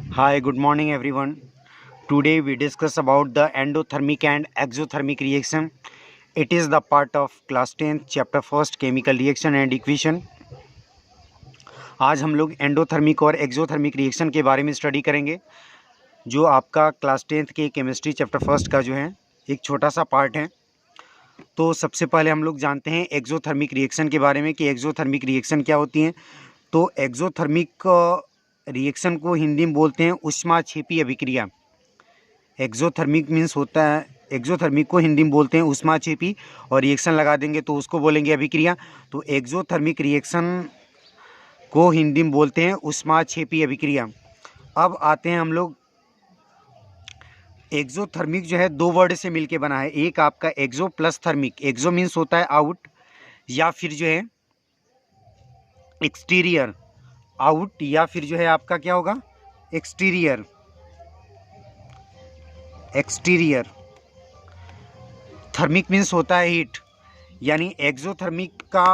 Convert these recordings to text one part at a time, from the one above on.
Hi, good morning everyone. Today we discuss about the endothermic and exothermic reaction. It is the part of class 10th chapter 1st chemical reaction and equation. आज हम लोग endothermic और exothermic reaction के बारे में study करेंगे, जो आपका क्लास 10th के केमिस्ट्री चैप्टर 1st का जो है एक छोटा सा पार्ट है। तो सबसे पहले हम लोग जानते हैं एक्सोथर्मिक रिएक्शन के बारे में कि एक्सोथर्मिक रिएक्शन क्या होती हैं। तो एक्सोथर्मिक रिएक्शन को हिंदी में बोलते हैं ऊष्माक्षेपी अभिक्रिया। एक्सोथर्मिक मीन्स होता है, एक्सोथर्मिक को हिंदी में बोलते हैं ऊष्माक्षेपी, और रिएक्शन लगा देंगे तो उसको बोलेंगे अभिक्रिया। तो एक्सोथर्मिक रिएक्शन को हिंदी में बोलते हैं ऊष्माक्षेपी अभिक्रिया। अब आते हैं हम लोग, एक्सोथर्मिक जो है दो वर्ड से मिलके बना है। एक आपका एक्सो प्लस थर्मिक। एक्सो मीन्स होता है आउट, या फिर जो है एक्सटीरियर, आउट, या फिर जो है आपका क्या होगा एक्सटीरियर। एक्सटीरियर थर्मिक मीन्स होता है हीट, यानी एक्सोथर्मिक का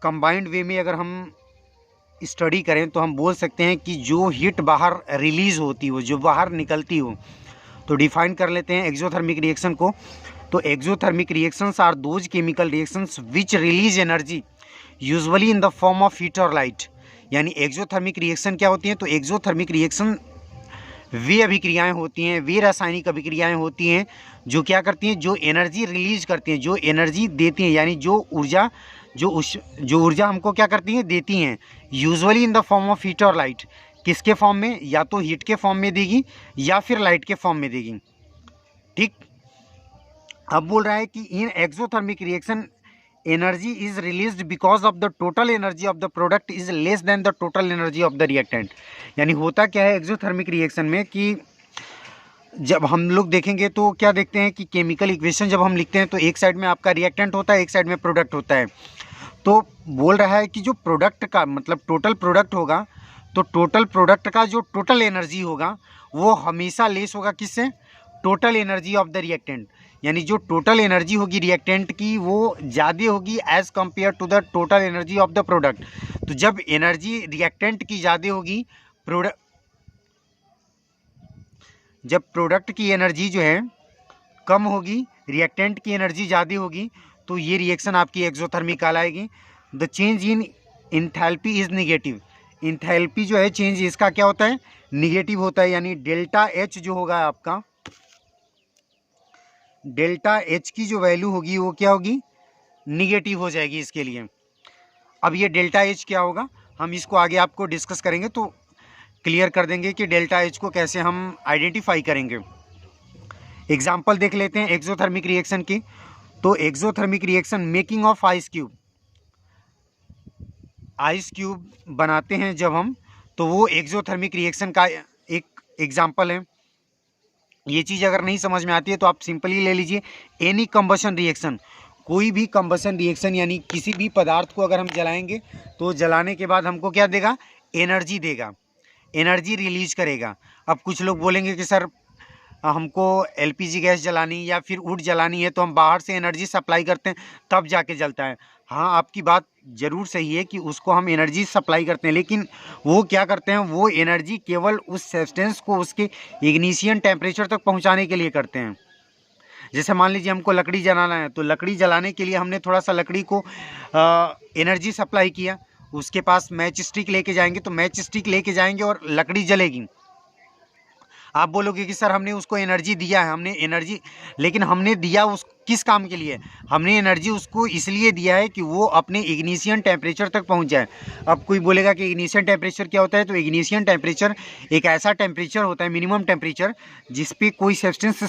कंबाइंड वे में अगर हम स्टडी करें तो हम बोल सकते हैं कि जो हीट बाहर रिलीज होती हो, जो बाहर निकलती हो। तो डिफाइन कर लेते हैं एक्सोथर्मिक रिएक्शन को। तो exothermic reactions are those chemical reactions which release energy usually in the form of heat और लाइट। यानी एक्सोथर्मिक रिएक्शन क्या होती हैं? तो एक्सोथर्मिक रिएक्शन वे अभिक्रियाएं होती हैं, वे रासायनिक अभिक्रियाएं होती हैं जो क्या करती हैं, जो एनर्जी रिलीज करती हैं, जो एनर्जी देती हैं, यानी जो ऊर्जा जो ऊर्जा हमको क्या करती हैं, देती हैं। Usually in the form of heat और लाइट। किसके फॉर्म में? या तो हीट के फॉर्म में देगी या फिर लाइट के फॉर्म में देगी। ठीक। अब बोल रहा है कि in exothermic reaction energy is released because of the total energy of the product is less than the total energy of the reactant. यानी होता क्या है एक्सोथर्मिक रिएक्शन में कि जब हम लोग देखेंगे तो क्या देखते हैं कि केमिकल इक्वेशन जब हम लिखते हैं तो एक साइड में आपका रिएक्टेंट होता है, एक साइड में प्रोडक्ट होता है। तो बोल रहा है कि जो प्रोडक्ट का मतलब टोटल प्रोडक्ट होगा, तो टोटल प्रोडक्ट का जो टोटल एनर्जी होगा वो हमेशा लेस होगा किससे? Total energy of the reactant. यानी जो टोटल एनर्जी होगी रिएक्टेंट की वो ज़्यादा होगी as compare to the total energy of the product. तो जब एनर्जी रिएक्टेंट की ज़्यादा होगी, जब प्रोडक्ट की एनर्जी जो है कम होगी, रिएक्टेंट की एनर्जी ज़्यादा होगी, तो ये रिएक्शन आपकी एक्सोथर्मिक कहलाएगी। The change in enthalpy is negative. Enthalpy जो है चेंज इसका क्या होता है? निगेटिव होता है। यानी डेल्टा एच जो होगा आपका, डेल्टा एच की जो वैल्यू होगी वो क्या होगी? निगेटिव हो जाएगी इसके लिए। अब ये डेल्टा एच क्या होगा हम इसको आगे आपको डिस्कस करेंगे तो क्लियर कर देंगे कि डेल्टा एच को कैसे हम आइडेंटिफाई करेंगे। एग्जाम्पल देख लेते हैं एक्सोथर्मिक रिएक्शन की। तो exothermic reaction making of ice cube, ice cube बनाते हैं जब हम, तो वो एक्सोथर्मिक रिएक्शन का एक एग्जाम्पल है। ये चीज़ अगर नहीं समझ में आती है तो आप सिंपली ले लीजिए एनी कंबशन रिएक्शन। कोई भी कंबशन रिएक्शन यानी किसी भी पदार्थ को अगर हम जलाएंगे तो जलाने के बाद हमको क्या देगा? एनर्जी देगा, एनर्जी रिलीज करेगा। अब कुछ लोग बोलेंगे कि सर हमको एलपीजी गैस जलानी या फिर वुड जलानी है तो हम बाहर से एनर्जी सप्लाई करते हैं तब जाके जलता है। हाँ, आपकी बात ज़रूर सही है कि उसको हम एनर्जी सप्लाई करते हैं, लेकिन वो क्या करते हैं, वो एनर्जी केवल उस सब्सटेंस को उसके इग्निशियन टेम्परेचर तक पहुंचाने के लिए करते हैं। जैसे मान लीजिए हमको लकड़ी जलाना है, तो लकड़ी जलाने के लिए हमने थोड़ा सा लकड़ी को एनर्जी सप्लाई किया। उसके पास मैच स्टिक लेके जाएंगे तो मैच स्टिक लेके जाएंगे और लकड़ी जलेगी। आप बोलोगे कि सर हमने उसको एनर्जी दिया है, हमने एनर्जी, लेकिन हमने दिया उस किस काम के लिए? हमने एनर्जी उसको इसलिए दिया है कि वो अपने इग्निशियन टेम्परेचर तक पहुंच जाए। अब कोई बोलेगा कि इग्निशियन टेम्परेचर क्या होता है? तो इग्निशियन टेम्परेचर एक ऐसा टेम्परेचर होता है, मिनिमम टेम्परेचर, जिस पे कोई सब्सटेंस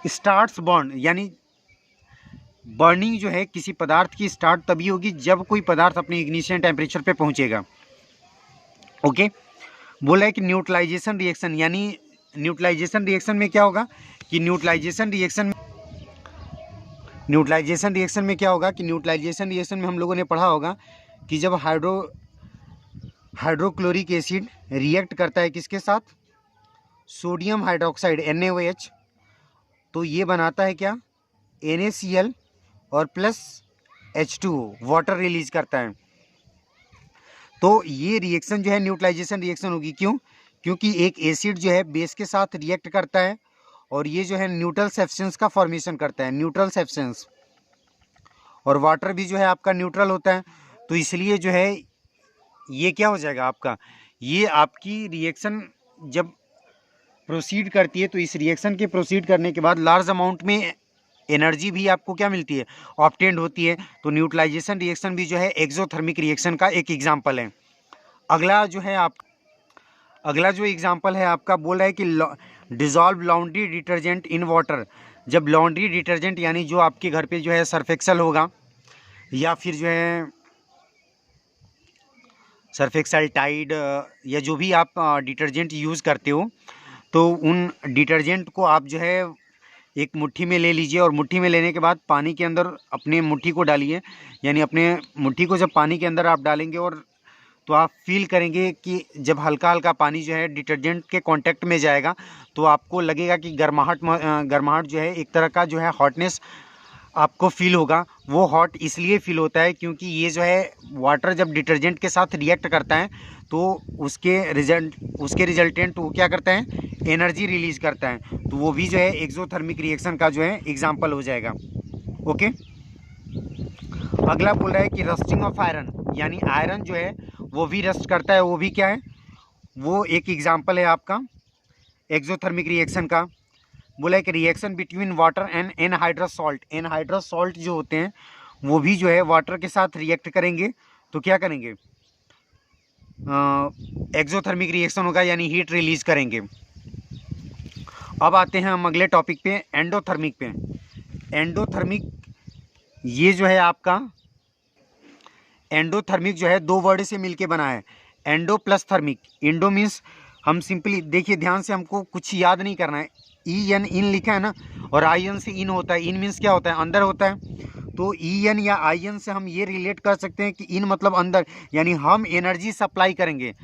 स्टार्ट्स बर्न, यानी बर्निंग जो है किसी पदार्थ की स्टार्ट तभी होगी जब कोई पदार्थ अपने इग्निशियन टेम्परेचर पे पहुंचेगा। ओके। बोला है कि न्यूट्रलाइजेशन रिएक्शन, यानी न्यूट्रलाइजेशन रिएक्शन में क्या होगा कि न्यूट्रलाइजेशन रिएक्शन में क्या होगा कि न्यूट्रलाइजेशन रिएक्शन में हम लोगों ने पढ़ा होगा कि जब हाइड्रोक्लोरिक एसिड रिएक्ट करता है किसके साथ? सोडियम हाइड्रोक्साइड NaOH, तो ये बनाता है क्या? NaCl और प्लस H2O, वाटर रिलीज करता है। तो ये रिएक्शन जो है न्यूट्रलाइजेशन रिएक्शन होगी। क्यों? क्योंकि एक एसिड जो है बेस के साथ रिएक्ट करता है और ये जो है न्यूट्रल सब्सटेंस का फॉर्मेशन करता है, न्यूट्रल सब्सटेंस। और वाटर भी जो है आपका न्यूट्रल होता है, तो इसलिए जो है ये क्या हो जाएगा आपका, ये आपकी रिएक्शन जब प्रोसीड करती है तो इस रिएक्शन के प्रोसीड करने के बाद लार्ज अमाउंट में एनर्जी भी आपको क्या मिलती है, ऑब्टेन्ड होती है। तो न्यूट्रलाइजेशन रिएक्शन भी जो है एक्सोथर्मिक रिएक्शन का एक एग्जाम्पल है। अगला जो एग्जाम्पल है आपका, बोल रहा है कि dissolve laundry detergent in water. जब लॉन्ड्री डिटर्जेंट यानी जो आपके घर पे जो है सर्फ एक्सेल होगा या फिर जो है सर्फ एक्सेल, टाइड या जो भी आप डिटर्जेंट यूज़ करते हो, तो उन डिटर्जेंट को आप जो है एक मुट्ठी में ले लीजिए और मुट्ठी में लेने के बाद पानी के अंदर अपने मुट्ठी को डालिए। यानी अपने मुट्ठी को जब पानी के अंदर आप डालेंगे और तो आप फील करेंगे कि जब हल्का हल्का पानी जो है डिटर्जेंट के कांटेक्ट में जाएगा तो आपको लगेगा कि गर्माहट जो है, एक तरह का जो है हॉटनेस आपको फील होगा। वो हॉट इसलिए फील होता है क्योंकि ये जो है वाटर जब डिटर्जेंट के साथ रिएक्ट करता है तो उसके रिजल्टेंट वो क्या करता है, एनर्जी रिलीज करता है। तो वो भी जो है एक्सोथर्मिक रिएक्शन का जो है एग्जाम्पल हो जाएगा। ओके, अगला बोल रहा है कि रस्टिंग ऑफ आयरन, यानी आयरन जो है वो भी रस्ट करता है, वो भी क्या है, वो एक एग्जाम्पल है आपका एक्सोथर्मिक रिएक्शन का। बोला है कि reaction between water and anhydrous salt, anhydrous salt जो होते हैं वो भी जो है वाटर के साथ रिएक्ट करेंगे तो क्या करेंगे, एक्सोथर्मिक रिएक्शन होगा, यानी हीट रिलीज करेंगे। अब आते हैं हम अगले टॉपिक पे, एंडोथर्मिक पे। एंडोथर्मिक ये जो है आपका एंडोथर्मिक जो है दो वर्ड से मिलके बना है, endo plus thermic. Endo means हम सिंपली देखिए ध्यान से, हमको कुछ याद नहीं करना है, ई एन इन लिखा है ना, और आई एन से इन होता है। इन मीन्स क्या होता है, अंदर होता है। तो ई एन या आई एन से हम ये रिलेट कर सकते हैं कि इन मतलब अंदर, यानी हम एनर्जी सप्लाई करेंगे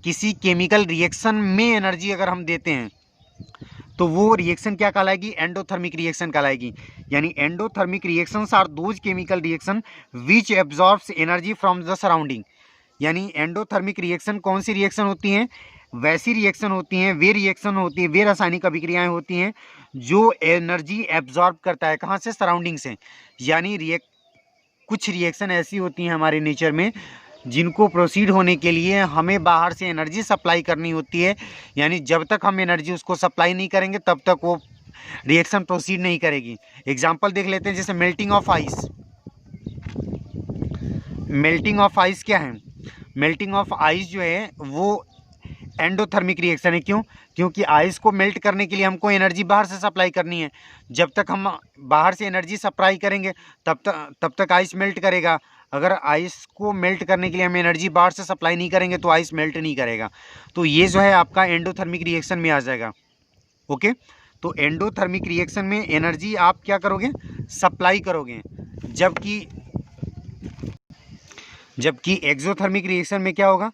किसी केमिकल रिएक्शन में। एनर्जी अगर हम देते हैं तो वो रिएक्शन क्या कहलाएगी, एंडोथर्मिक रिएक्शन कहलाएगी। यानी endothermic reactions are those chemical reaction which absorbs energy from the surrounding. यानी एंडोथर्मिक रिएक्शन कौन सी रिएक्शन होती हैं, वैसी रिएक्शन होती हैं, वे रासायनिक अभिक्रियाएं होती हैं जो एनर्जी एब्जॉर्ब करता है, कहाँ से, सराउंडिंग से। यानी कुछ रिएक्शन ऐसी होती हैं हमारे नेचर में जिनको प्रोसीड होने के लिए हमें बाहर से एनर्जी सप्लाई करनी होती है। यानी जब तक हम एनर्जी उसको सप्लाई नहीं करेंगे तब तक वो रिएक्शन प्रोसीड नहीं करेगी। एग्जांपल देख लेते हैं, जैसे melting of ice. Melting of ice क्या है, मेल्टिंग ऑफ आइस जो है वो एंडोथर्मिक रिएक्शन है। क्यों? क्योंकि आइस को मेल्ट करने के लिए हमको एनर्जी बाहर से सप्लाई करनी है। जब तक हम बाहर से एनर्जी सप्लाई करेंगे तब तक आइस मेल्ट करेगा। अगर आइस को मेल्ट करने के लिए हम एनर्जी बाहर से सप्लाई नहीं करेंगे तो आइस मेल्ट नहीं करेगा। तो ये जो है आपका एंडोथर्मिक रिएक्शन में आ जाएगा। ओके, तो एंडोथर्मिक रिएक्शन में एनर्जी आप क्या करोगे, सप्लाई करोगे, जबकि एक्सोथर्मिक रिएक्शन में क्या होगा,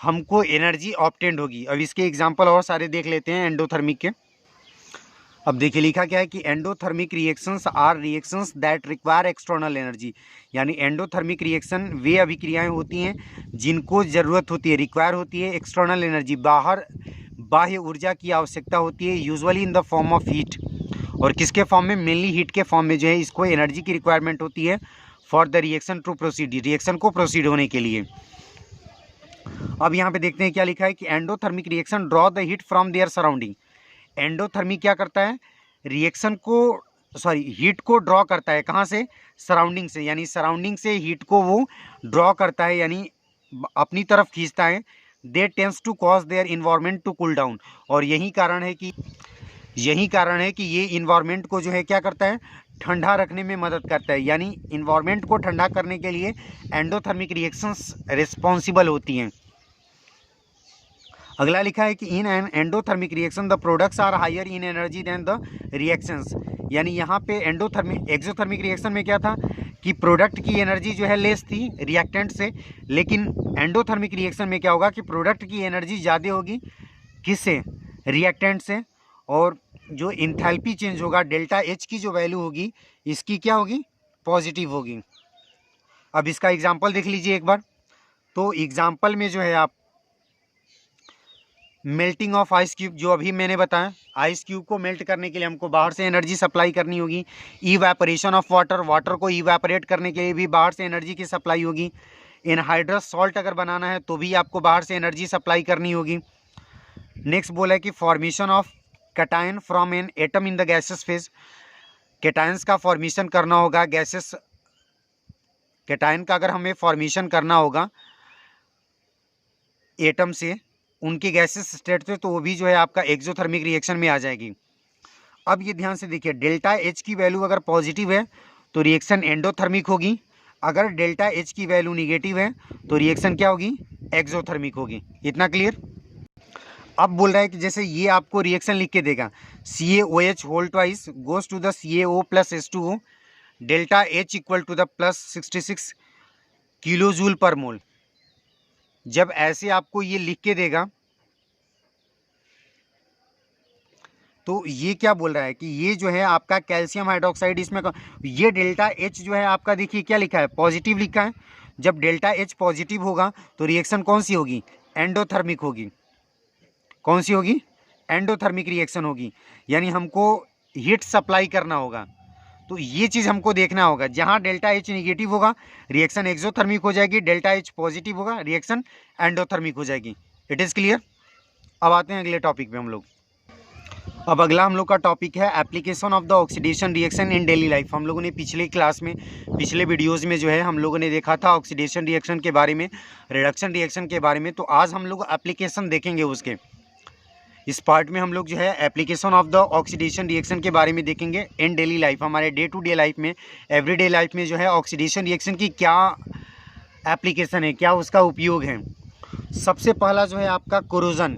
हमको एनर्जी ऑब्टेन्ड होगी। अब इसके एग्जांपल और सारे देख लेते हैं एंडोथर्मिक के। अब देखिए लिखा क्या है कि endothermic reactions are reactions that require external energy. यानी एंडोथर्मिक रिएक्शन वे अभिक्रियाएं होती हैं जिनको ज़रूरत होती है, रिक्वायर होती है एक्सटर्नल एनर्जी, बाह्य ऊर्जा की आवश्यकता होती है, usually in the form of heat. और किसके फॉर्म में, मेनली हीट के फॉर्म में जो है इसको एनर्जी की रिक्वायरमेंट होती है for the reaction to proceed, reaction को प्रोसीड होने के लिए। अब यहाँ पे देखते हैं क्या लिखा है कि endothermic reaction draw the heat from their surrounding. Endothermic क्या करता है, हीट को ड्रॉ करता है, कहाँ से, सराउंडिंग से। यानी सराउंडिंग से हीट को वो ड्रॉ करता है, यानी अपनी तरफ खींचता है। They tends to cause their environment to cool down. और यही कारण है कि ये इन्वायरमेंट को जो है क्या करता है, ठंडा रखने में मदद करता है। यानी इन्वायरमेंट को ठंडा करने के लिए एंडोथर्मिक रिएक्शंस रिस्पॉन्सिबल होती हैं। अगला लिखा है कि in an endothermic reaction the products are higher in energy than the reactions. यानी यहाँ पे एक्सोथर्मिक रिएक्शन में क्या था कि प्रोडक्ट की एनर्जी जो है लेस थी रिएक्टेंट से, लेकिन एंडोथर्मिक रिएक्शन में क्या होगा कि प्रोडक्ट की एनर्जी ज़्यादा होगी, किससे, रिएक्टेंट से। और जो इंथैल्पी चेंज होगा, डेल्टा एच की जो वैल्यू होगी इसकी क्या होगी, पॉजिटिव होगी। अब इसका एग्जाम्पल देख लीजिए एक बार। तो एग्जाम्पल में जो है आप मेल्टिंग ऑफ आइस क्यूब, जो अभी मैंने बताया, आइस क्यूब को मेल्ट करने के लिए हमको बाहर से एनर्जी सप्लाई करनी होगी। इवेपोरेशन ऑफ वाटर, वाटर को इवेपोरेट करने के लिए भी बाहर से एनर्जी की सप्लाई होगी। एनहाइड्रस सॉल्ट अगर बनाना है तो भी आपको बाहर से एनर्जी सप्लाई करनी होगी। नेक्स्ट बोला है कि formation of cation from an atom in the gases phase, cations का फॉर्मेशन करना होगा गैसेस, कैटायन का अगर हमें फॉर्मेशन करना होगा एटम से उनके गैसेस स्टेट से, तो वो भी जो है आपका एक्सोथर्मिक रिएक्शन में आ जाएगी। अब ये ध्यान से देखिए, डेल्टा एच की वैल्यू अगर पॉजिटिव है तो रिएक्शन एंडोथर्मिक होगी, अगर डेल्टा एच की वैल्यू निगेटिव है तो रिएक्शन क्या होगी, एक्सोथर्मिक होगी। इतना क्लियर। अब बोल रहा है कि जैसे ये आपको रिएक्शन लिख के देगा, CaOH whole twice goes to the CaO plus H2O, delta H equal to the plus 66 kilo joule per mole. जब ऐसे आपको ये लिख के देगा तो ये क्या बोल रहा है कि ये जो है आपका कैल्शियम हाइड्रोक्साइड, इसमें ये डेल्टा एच जो है आपका, देखिए क्या लिखा है, पॉजिटिव लिखा है। जब डेल्टा एच पॉजिटिव होगा तो रिएक्शन कौन सी होगी, एंडोथर्मिक होगी। कौन सी होगी, एंडोथर्मिक रिएक्शन होगी, यानी हमको हीट सप्लाई करना होगा। तो ये चीज़ हमको देखना होगा, जहाँ डेल्टा एच निगेटिव होगा रिएक्शन एक्सोथर्मिक हो जाएगी, डेल्टा एच पॉजिटिव होगा रिएक्शन एंडोथर्मिक हो जाएगी। It is clear. अब आते हैं अगले टॉपिक पे हम लोग। अब अगला हम लोग का टॉपिक है application of the oxidation reaction in daily life. हम लोगों ने पिछले क्लास में, पिछले वीडियोज़ में जो है हम लोगों ने देखा था ऑक्सीडेशन रिएक्शन के बारे में, रिडक्शन रिएक्शन के बारे में। तो आज हम लोग एप्लीकेशन देखेंगे उसके। इस पार्ट में हम लोग जो है application of the oxidation reaction के बारे में देखेंगे इन डेली लाइफ, हमारे डे टू डे लाइफ में, एवरीडे लाइफ में जो है ऑक्सीडेशन रिएक्शन की क्या एप्लीकेशन है, क्या उसका उपयोग है। सबसे पहला जो है आपका कोरोजन।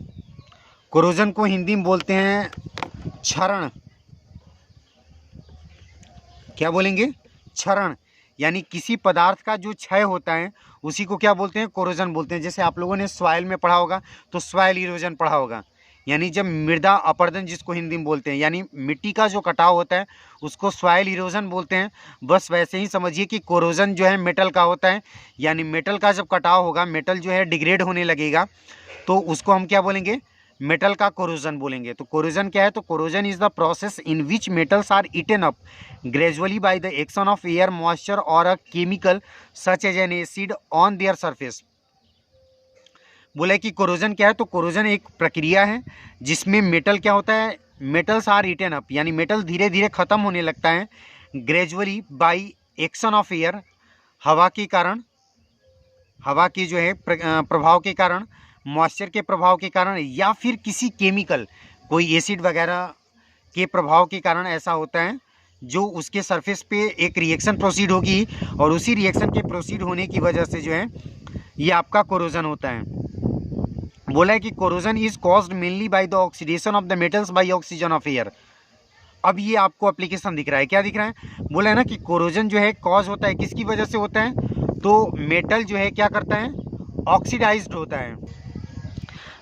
कोरोजन को हिंदी में बोलते हैं क्षरण। क्या बोलेंगे, क्षरण, यानी किसी पदार्थ का जो क्षय होता है उसी को क्या बोलते हैं, कोरोजन बोलते हैं। जैसे आप लोगों ने सॉइल में पढ़ा होगा तो सॉइल इरोजन पढ़ा होगा, यानी जब मृदा अपरदन जिसको हिंदी में बोलते हैं, यानी मिट्टी का जो कटाव होता है उसको सॉइल इरोजन बोलते हैं। बस वैसे ही समझिए कि कोरोजन जो है मेटल का होता है, यानी मेटल का जब कटाव होगा, मेटल जो है डिग्रेड होने लगेगा तो उसको हम क्या बोलेंगे, मेटल का कोरोजन बोलेंगे। तो कोरोजन क्या है, तो corrosion is the process in which metals are eaten up gradually by the action of air, moisture और a chemical such as an acid on their surface. बोला कि कोरोजन क्या है, तो कोरोजन एक प्रक्रिया है जिसमें मेटल क्या होता है, मेटल्स आर ईटन अप, यानी मेटल धीरे धीरे खत्म होने लगता है, gradually by action of air, हवा के कारण, हवा की जो है प्रभाव के कारण, मॉइस्चर के प्रभाव के कारण, या फिर किसी केमिकल, कोई एसिड वगैरह के प्रभाव के कारण ऐसा होता है जो उसके सरफेस पे एक रिएक्शन प्रोसीड होगी, और उसी रिएक्शन के प्रोसीड होने की वजह से जो है ये आपका कोरोजन होता है। बोला है कि corrosion is caused mainly by the oxidation of the metals by oxygen of air. अब ये आपको एप्लीकेशन दिख रहा है, क्या दिख रहा है, बोला है ना कि कोरोजन जो है कॉज होता है, किसकी वजह से होता है, तो मेटल जो है क्या करता है, ऑक्सीडाइज्ड होता है।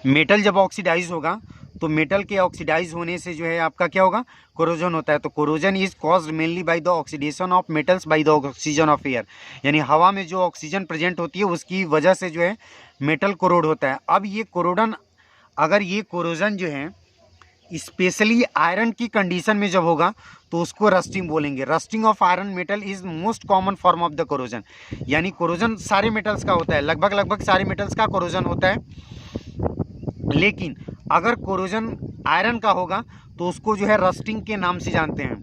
मेटल जब ऑक्सीडाइज होगा तो मेटल के ऑक्सीडाइज होने से जो है आपका क्या होगा, कोरोजन होता है। तो corrosion is caused mainly by the oxidation of metals bye the oxygen of air, यानी हवा में जो ऑक्सीजन प्रेजेंट होती है उसकी वजह से जो है मेटल कोरोड होता है। अब ये कोरोडन, अगर ये कोरोजन जो है स्पेशली आयरन की कंडीशन में जब होगा तो उसको रस्टिंग बोलेंगे। Rusting of iron metal is most common form of the corrosion, यानी कोरोजन सारे मेटल्स का होता है, लगभग सारे मेटल्स का कोरोजन होता है। लेकिन अगर कोरोजन आयरन का होगा तो उसको जो है रस्टिंग के नाम से जानते हैं।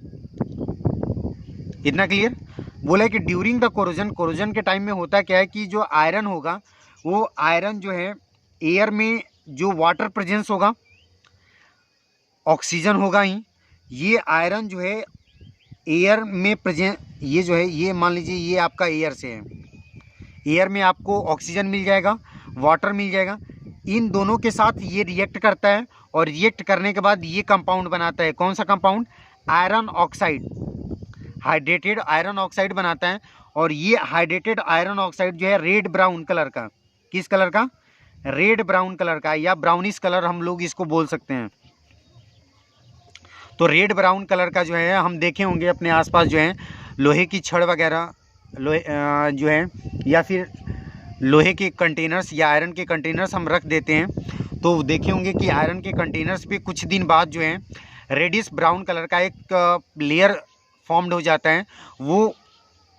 इतना क्लियर। बोला है कि ड्यूरिंग द कोरोजन, कोरोजन के टाइम में होता क्या है कि जो आयरन होगा वो आयरन जो है एयर में जो वाटर प्रेजेंस होगा, ऑक्सीजन होगा ही, ये आयरन जो है एयर में प्रेजेंट, ये जो है ये मान लीजिए ये आपका एयर से है, एयर में आपको ऑक्सीजन मिल जाएगा, वाटर मिल जाएगा, इन दोनों के साथ ये रिएक्ट करता है और रिएक्ट करने के बाद ये कंपाउंड बनाता है। कौन सा compound, iron oxide, hydrated iron oxide बनाता है। और ये हाइड्रेटेड आयरन ऑक्साइड जो है रेड ब्राउन कलर का, किस कलर का, रेड ब्राउन कलर का, या ब्राउनिश कलर हम लोग इसको बोल सकते हैं। तो रेड ब्राउन कलर का जो है हम देखे होंगे अपने आसपास जो है लोहे की छड़ वगैरह, लोहे जो है या फिर लोहे के कंटेनर्स या आयरन के कंटेनर्स हम रख देते हैं, तो देखे होंगे कि आयरन के कंटेनर्स पे कुछ दिन बाद जो है रेडिश ब्राउन कलर का एक लेयर फॉर्म्ड हो जाता है। वो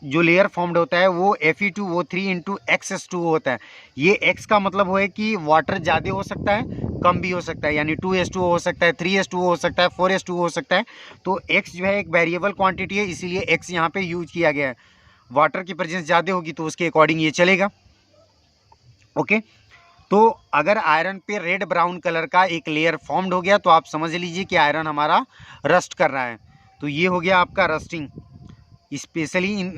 जो लेयर फॉर्म्ड होता है वो Fe2O3 इंटू XS2 होता है। ये X का मतलब वो है कि वाटर ज़्यादा हो सकता है, कम भी हो सकता है, यानी 2H2O हो सकता है, 3H2O हो सकता है, 4H2O हो सकता है। तो X जो है एक वेरिएबल क्वांटिटी है, इसीलिए X यहाँ पे यूज किया गया है। वाटर की प्रेजेंस ज़्यादा होगी तो उसके अकॉर्डिंग ये चलेगा। ओके, तो अगर आयरन पे रेड ब्राउन कलर का एक लेयर फॉर्म्ड हो गया तो आप समझ लीजिए कि आयरन हमारा रस्ट कर रहा है। तो ये हो गया आपका rusting. Specially in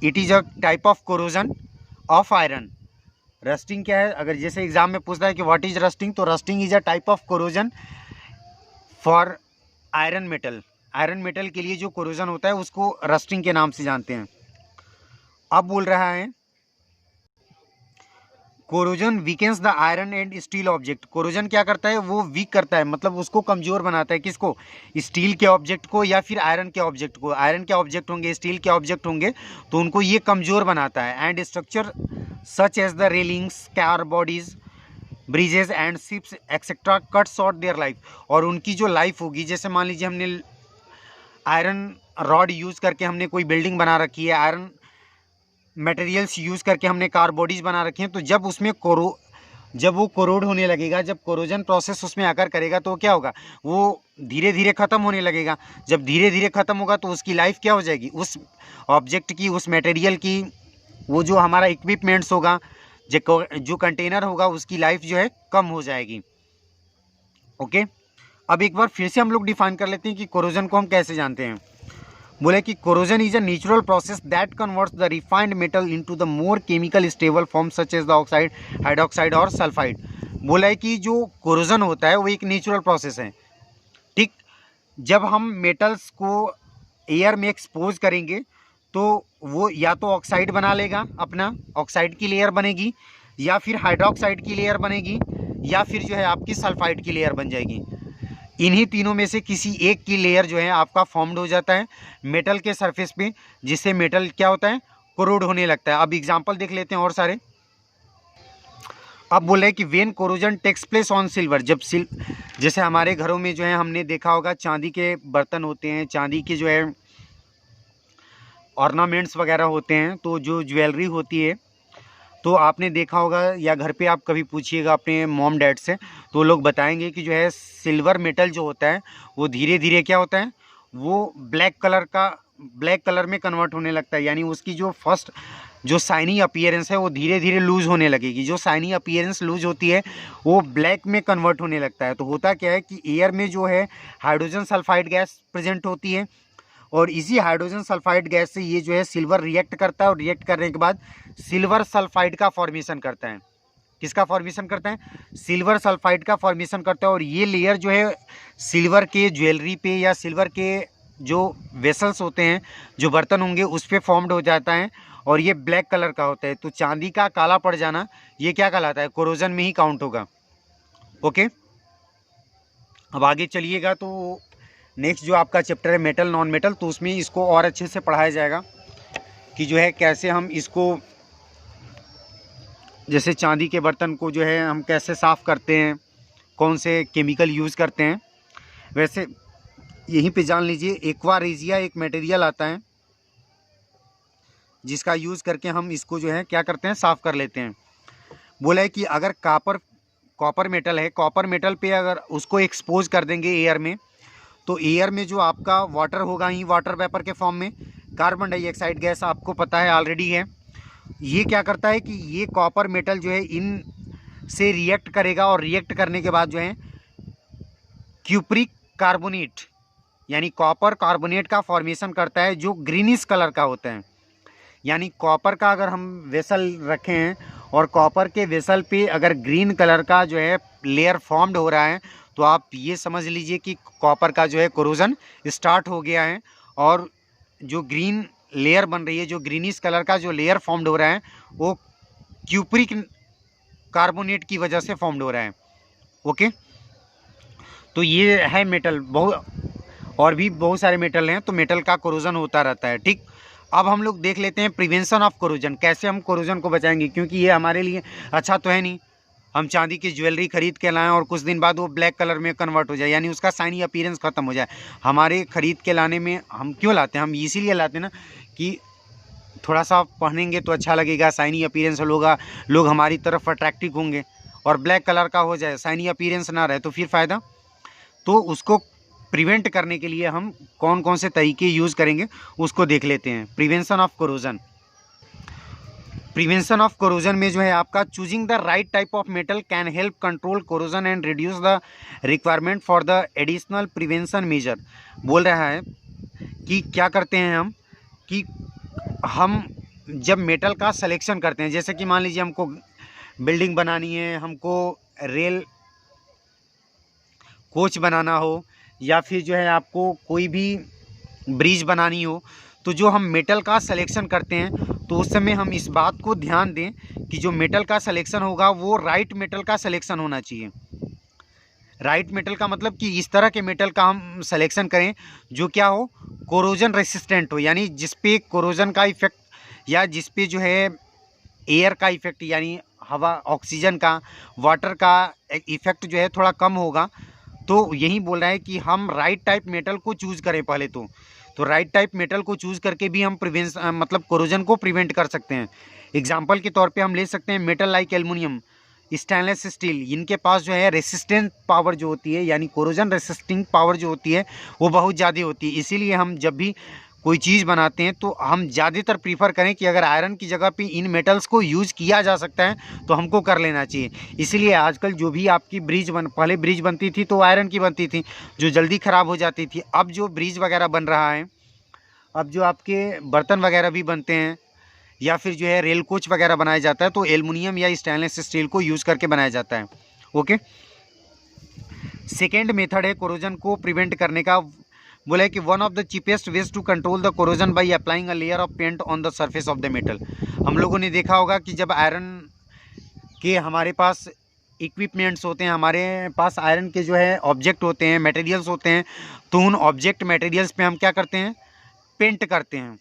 it is a type of corrosion of iron. Rusting क्या है, अगर जैसे एग्जाम में पूछता है कि व्हाट इज रस्टिंग, तो rusting is a type of corrosion for iron metal. Iron metal के लिए जो कोरोजन होता है उसको रस्टिंग के नाम से जानते हैं। अब बोल रहा है corrosion weakens the iron and steel object. Corrosion क्या करता है, वो वीक करता है, मतलब उसको कमज़ोर बनाता है। किसको, स्टील के ऑब्जेक्ट को या फिर आयरन के ऑब्जेक्ट को। आयरन के ऑब्जेक्ट होंगे, स्टील के ऑब्जेक्ट होंगे, तो उनको ये कमज़ोर बनाता है। And structure such as the railings, car bodies, bridges and ships etcetera cut short their life. और उनकी जो लाइफ होगी, जैसे मान लीजिए हमने आयरन रॉड यूज़ करके हमने कोई बिल्डिंग बना रखी है, आयरन मटेरियल्स यूज़ करके हमने कार बॉडीज़ बना रखी हैं, तो जब उसमें जब वो कोरोड होने लगेगा, जब कोरोजन प्रोसेस उसमें आकर करेगा तो क्या होगा, वो धीरे धीरे ख़त्म होने लगेगा। जब धीरे धीरे ख़त्म होगा तो उसकी लाइफ क्या हो जाएगी, उस ऑब्जेक्ट की, उस मटेरियल की, वो जो हमारा इक्विपमेंट्स होगा, जो कंटेनर होगा, उसकी लाइफ जो है कम हो जाएगी। ओके, अब एक बार फिर से हम लोग डिफाइन कर लेते हैं कि कोरोजन को हम कैसे जानते हैं। बोले कि corrosion is a natural process that converts the refined metal into the more chemical stable form such as the oxide, hydroxide और सल्फाइड। बोला है कि जो कोरोजन होता है वो एक नेचुरल प्रोसेस है। ठीक, जब हम मेटल्स को एयर में एक्सपोज करेंगे तो वो या तो ऑक्साइड बना लेगा, अपना ऑक्साइड की लेयर बनेगी, या फिर हाइड्रोक्साइड की लेयर बनेगी, या फिर जो है आपकी सल्फाइड की लेयर बन जाएगी। इन्हीं तीनों में से किसी एक की लेयर जो है आपका फॉर्म्ड हो जाता है मेटल के सरफेस पे, जिससे मेटल क्या होता है, कोरोड होने लगता है। अब एग्जांपल देख लेते हैं और सारे। अब बोले कि when corrosion takes place on silver, जब जैसे हमारे घरों में जो है हमने देखा होगा चांदी के बर्तन होते हैं, चांदी के जो है ऑर्नामेंट्स वगैरह होते हैं, तो जो ज्वेलरी होती है, तो आपने देखा होगा या घर पे आप कभी पूछिएगा अपने मॉम डैड से, तो लोग बताएंगे कि जो है सिल्वर मेटल जो होता है वो धीरे धीरे क्या होता है, वो ब्लैक कलर में कन्वर्ट होने लगता है। यानी उसकी जो फर्स्ट जो शाइनी अपीयरेंस है वो धीरे धीरे लूज़ होने लगेगी। जो शाइनी अपीयरेंस लूज़ होती है वो ब्लैक में कन्वर्ट होने लगता है। तो होता क्या है कि एयर में जो है हाइड्रोजन सल्फाइड गैस प्रेजेंट होती है, और इसी हाइड्रोजन सल्फाइड गैस से ये जो है सिल्वर रिएक्ट करता है, और रिएक्ट करने के बाद सिल्वर सल्फाइड का फॉर्मेशन करता है। किसका फॉर्मेशन करता है, सिल्वर सल्फाइड का फॉर्मेशन करता है। और ये लेयर जो है सिल्वर के ज्वेलरी पे या सिल्वर के जो वेसल्स होते हैं, जो बर्तन होंगे, उस पर फॉर्म्ड हो जाता है, और ये ब्लैक कलर का होता है। तो चांदी का काला पड़ जाना ये क्या कहलाता है, कोरोजन में ही काउंट होगा। ओके, अब आगे चलिएगा तो नेक्स्ट जो आपका चैप्टर है मेटल नॉन मेटल, तो उसमें इसको और अच्छे से पढ़ाया जाएगा कि जो है कैसे हम इसको, जैसे चांदी के बर्तन को जो है हम कैसे साफ़ करते हैं, कौन से केमिकल यूज़ करते हैं। वैसे यहीं पे जान लीजिए एक्वा रेजिया एक मटेरियल आता है जिसका यूज़ करके हम इसको जो है क्या करते हैं, साफ़ कर लेते हैं। बोला है कि अगर कॉपर मेटल है, कॉपर मेटल पे अगर उसको एक्सपोज कर देंगे एयर में, तो एयर में जो आपका वाटर होगा ही वाटर वेपर के फॉर्म में, कार्बन डाइऑक्साइड गैस आपको पता है ऑलरेडी है, ये क्या करता है कि ये कॉपर मेटल जो है इन से रिएक्ट करेगा, और रिएक्ट करने के बाद जो है क्यूप्रिक कार्बोनेट यानी कॉपर कार्बोनेट का फॉर्मेशन करता है, जो ग्रीनिश कलर का होता है। यानी कॉपर का अगर हम वेसल रखे हैं और कॉपर के वेसल पे अगर ग्रीन कलर का जो है लेयर फॉर्म्ड हो रहा है, तो आप ये समझ लीजिए कि कॉपर का जो है कोरोजन स्टार्ट हो गया है। और जो ग्रीन लेयर बन रही है, जो ग्रीनिश कलर का जो लेयर फॉर्म्ड हो रहा है, वो क्यूप्रिक कार्बोनेट की वजह से फॉर्म्ड हो रहा है। ओके, तो ये है मेटल। और भी बहुत सारे मेटल हैं, तो मेटल का कोरोजन होता रहता है। ठीक, अब हम लोग देख लेते हैं प्रिवेंशन ऑफ कोरोजन, कैसे हम कोरोजन को बचाएंगे, क्योंकि ये हमारे लिए अच्छा तो है नहीं। हम चांदी की ज्वेलरी खरीद के लाएं और कुछ दिन बाद वो ब्लैक कलर में कन्वर्ट हो जाए, यानी उसका शाइनी अपीयरेंस खत्म हो जाए। हमारे खरीद के लाने में हम क्यों लाते हैं, हम इसीलिए लाते हैं ना कि थोड़ा सा पहनेंगे तो अच्छा लगेगा, शाइनी अपीयरेंस होगा, लोग हमारी तरफ अट्रैक्टिव होंगे। और ब्लैक कलर का हो जाए, शाइनी अपीयरेंस ना रहे तो फिर फ़ायदा। तो उसको प्रिवेंट करने के लिए हम कौन कौन से तरीके यूज़ करेंगे उसको देख लेते हैं। Prevention of corrosion, prevention of corrosion में जो है आपका choosing the right type of metal can help control corrosion and reduce the requirement for the additional prevention measure. बोल रहा है कि क्या करते हैं हम, कि हम जब मेटल का सिलेक्शन करते हैं, जैसे कि मान लीजिए हमको बिल्डिंग बनानी है, हमको रेल कोच बनाना हो, या फिर जो है आपको कोई भी ब्रिज बनानी हो, तो जो हम मेटल का सिलेक्शन करते हैं तो उस समय हम इस बात को ध्यान दें कि जो मेटल का सिलेक्शन होगा वो राइट मेटल का सिलेक्शन होना चाहिए। राइट मेटल का मतलब कि इस तरह के मेटल का हम सिलेक्शन करें जो क्या हो, कोरोजन रेसिस्टेंट हो, यानी जिस पे कोरोजन का इफेक्ट या जिस पे जो है एयर का इफेक्ट, यानी हवा ऑक्सीजन का वाटर का इफेक्ट जो है थोड़ा कम होगा। तो यही बोल रहा है कि हम राइट टाइप मेटल को चूज़ करें पहले तो राइट टाइप मेटल को चूज़ करके भी हम मतलब कोरोजन को प्रिवेंट कर सकते हैं। एग्जांपल के तौर पे हम ले सकते हैं metal like aluminium, stainless steel, इनके पास जो है रेसिस्टेंट पावर जो होती है, यानी कोरोजन रेसिस्टिंग पावर जो होती है वो बहुत ज़्यादा होती है। इसीलिए हम जब भी कोई चीज़ बनाते हैं तो हम ज़्यादातर प्रीफर करें कि अगर आयरन की जगह पे इन मेटल्स को यूज़ किया जा सकता है तो हमको कर लेना चाहिए। इसीलिए आजकल जो भी आपकी पहले ब्रिज बनती थी तो आयरन की बनती थी जो जल्दी ख़राब हो जाती थी। अब जो ब्रिज वगैरह बन रहा है, अब जो आपके बर्तन वगैरह भी बनते हैं या फिर जो है रेल कोच वगैरह बनाया जाता है तो एल्युमिनियम या स्टेनलेस स्टील को यूज़ करके बनाया जाता है। ओके, सेकेंड मेथड है कोरोजन को प्रिवेंट करने का, बोला है कि one of the cheapest ways to control the corrosion by applying a layer of paint on the surface of the metal. हम लोगों ने देखा होगा कि जब आयरन के हमारे पास इक्विपमेंट्स होते हैं, हमारे पास आयरन के जो है ऑब्जेक्ट होते हैं, मटेरियल्स होते हैं, तो उन ऑब्जेक्ट मटेरियल्स पे हम क्या करते हैं, पेंट करते हैं।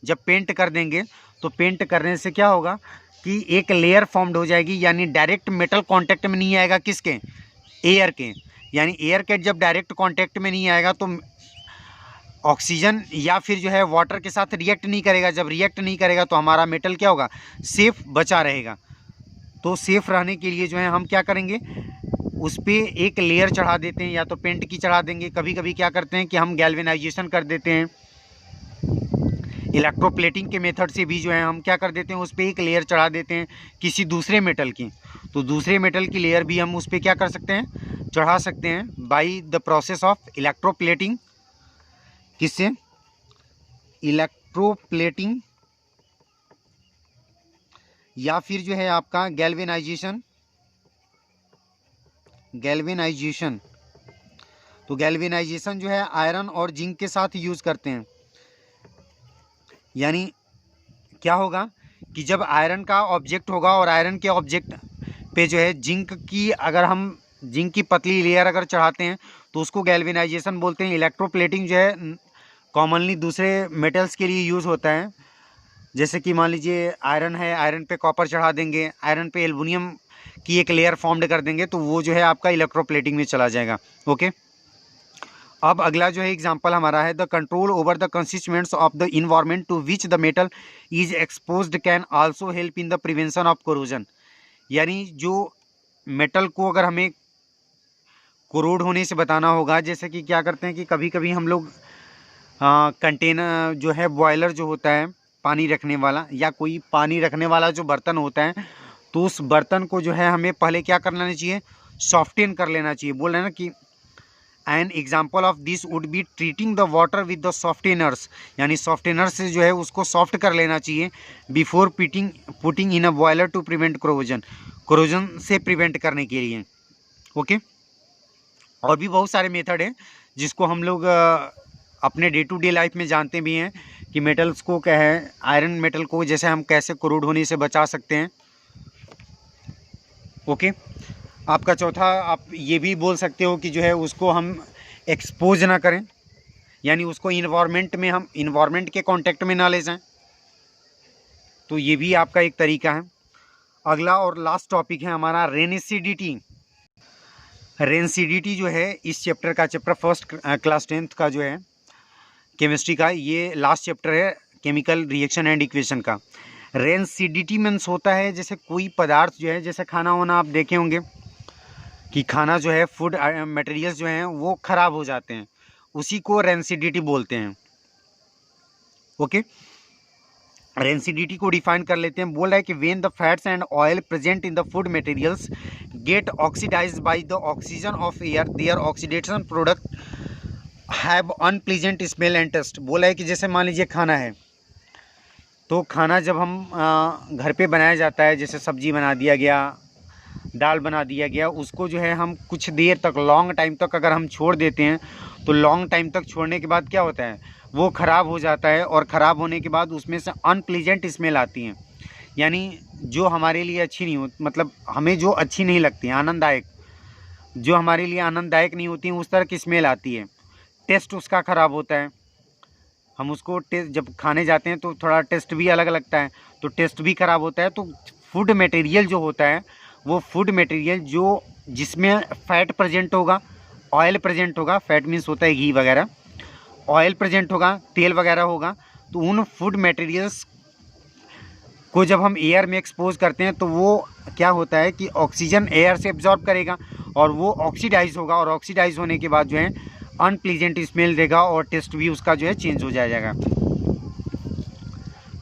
जब पेंट कर देंगे तो पेंट करने से क्या होगा कि एक लेयर फॉर्म्ड हो जाएगी, यानी डायरेक्ट मेटल कांटेक्ट में नहीं आएगा, किसके, एयर के, यानी एयर के जब डायरेक्ट कांटेक्ट में नहीं आएगा तो ऑक्सीजन या फिर जो है वाटर के साथ रिएक्ट नहीं करेगा। जब रिएक्ट नहीं करेगा तो हमारा मेटल क्या होगा, सेफ बचा रहेगा। तो सेफ रहने के लिए जो है हम क्या करेंगे, उस पर एक लेयर चढ़ा देते हैं, या तो पेंट की चढ़ा देंगे, कभी कभी क्या करते हैं कि हम गैल्वेनाइजेशन कर देते हैं, इलेक्ट्रोप्लेटिंग के मेथड से भी जो है हम क्या कर देते हैं, उस पर एक लेयर चढ़ा देते हैं किसी दूसरे मेटल की। तो दूसरे मेटल की लेयर भी हम उस पर क्या कर सकते हैं, चढ़ा सकते हैं by the process of electroplating. किससे, इलेक्ट्रोप्लेटिंग, या फिर जो है आपका गैल्वेनाइजेशन। गैल्वेनाइजेशन, तो गैल्वेनाइजेशन जो है आयरन और जिंक के साथ यूज़ करते हैं। यानी क्या होगा कि जब आयरन का ऑब्जेक्ट होगा और आयरन के ऑब्जेक्ट पे जो है जिंक की, अगर हम जिंक की पतली लेयर अगर चढ़ाते हैं तो उसको गैल्वेनाइजेशन बोलते हैं। इलेक्ट्रोप्लेटिंग जो है कॉमनली दूसरे मेटल्स के लिए यूज़ होता है, जैसे कि मान लीजिए आयरन है, आयरन पे कॉपर चढ़ा देंगे, आयरन पे एल्युमिनियम की एक लेयर फॉर्म्ड कर देंगे, तो वो जो है आपका इलेक्ट्रोप्लेटिंग में चला जाएगा। ओके, अब अगला जो है एग्जांपल हमारा है, the control over the constituents of the environment to which the metal is exposed can also help in the prevention of corrosion. यानी जो मेटल को अगर हमें कोरोड होने से बताना होगा, जैसे कि क्या करते हैं कि कभी कभी हम लोग कंटेनर जो है, बॉयलर जो होता है पानी रखने वाला, या कोई पानी रखने वाला जो बर्तन होता है, तो उस बर्तन को जो है हमें पहले क्या कर लेना चाहिए, सॉफ्टेन कर लेना चाहिए। बोल रहे हैं ना कि an example of this would be treating the water with the softeners, यानी सॉफ्टेनर से जो है उसको सॉफ्ट कर लेना चाहिए before putting in a boiler to prevent corrosion से प्रिवेंट करने के लिए। ओके, और भी बहुत सारे मेथड हैं जिसको हम लोग अपने डे टू डे लाइफ में जानते भी हैं कि मेटल्स को क्या है, आयरन मेटल को जैसे हम कैसे कोरोड होने से बचा सकते हैं। ओके, आपका चौथा, आप ये भी बोल सकते हो कि जो है उसको हम एक्सपोज ना करें, यानी उसको इन्वायरमेंट में, हम इन्वायरमेंट के कांटेक्ट में ना ले जाएं। तो ये भी आपका एक तरीका है। अगला और लास्ट टॉपिक है हमारा रेनिसिडिटी। रेनिसिडिटी जो है इस चैप्टर का, चैप्टर फर्स्ट क्लास 10th का जो है केमिस्ट्री का, ये लास्ट चैप्टर है केमिकल रिएक्शन एंड इक्वेशन का। रेनिसिडिटी मीन्स होता है जैसे कोई पदार्थ जो है, जैसे खाना वाना आप देखे होंगे कि खाना जो है, फूड मटेरियल्स जो हैं वो ख़राब हो जाते हैं, उसी को रेनिसिडिटी बोलते हैं। ओके, रेनिसिडिटी को डिफाइन कर लेते हैं। बोल रहा है कि when the fats and oil present in the food materials get oxidised by the oxygen of air, their oxidation product have unpleasant smell and taste. बोला है कि जैसे मान लीजिए खाना है, तो खाना जब हम घर पे बनाया जाता है, जैसे सब्जी बना दिया गया, दाल बना दिया गया, उसको जो है हम कुछ देर तक, लॉन्ग टाइम तक अगर हम छोड़ देते हैं, तो लॉन्ग टाइम तक छोड़ने के बाद क्या होता है, वो ख़राब हो जाता है, और ख़राब होने के बाद उसमें से अनप्लीजेंट स्मेल आती हैं, यानी जो हमारे लिए अच्छी नहीं हो, मतलब हमें जो अच्छी नहीं लगती, आनंददायक, जो हमारे लिए आनंददायक नहीं होती हैं, उस तरह की स्मेल आती है। टेस्ट उसका ख़राब होता है। हम उसको टेस्ट जब खाने जाते हैं तो थोड़ा टेस्ट भी अलग लगता है, तो टेस्ट भी ख़राब होता है। तो फूड मटेरियल जो होता है, वो फूड मटेरियल जो जिसमें फ़ैट प्रेजेंट होगा, ऑयल प्रेजेंट होगा, फैट मीन्स होता है घी वगैरह, ऑयल प्रेजेंट होगा, तेल वगैरह होगा, तो उन फूड मटेरियल्स को जब हम एयर में एक्सपोज करते हैं तो वो क्या होता है कि ऑक्सीजन एयर से एब्जॉर्ब करेगा और वो ऑक्सीडाइज होगा, और ऑक्सीडाइज होने के बाद जो है अनप्लीजेंट स्मेल देगा और टेस्ट भी उसका जो है चेंज हो जाएगा।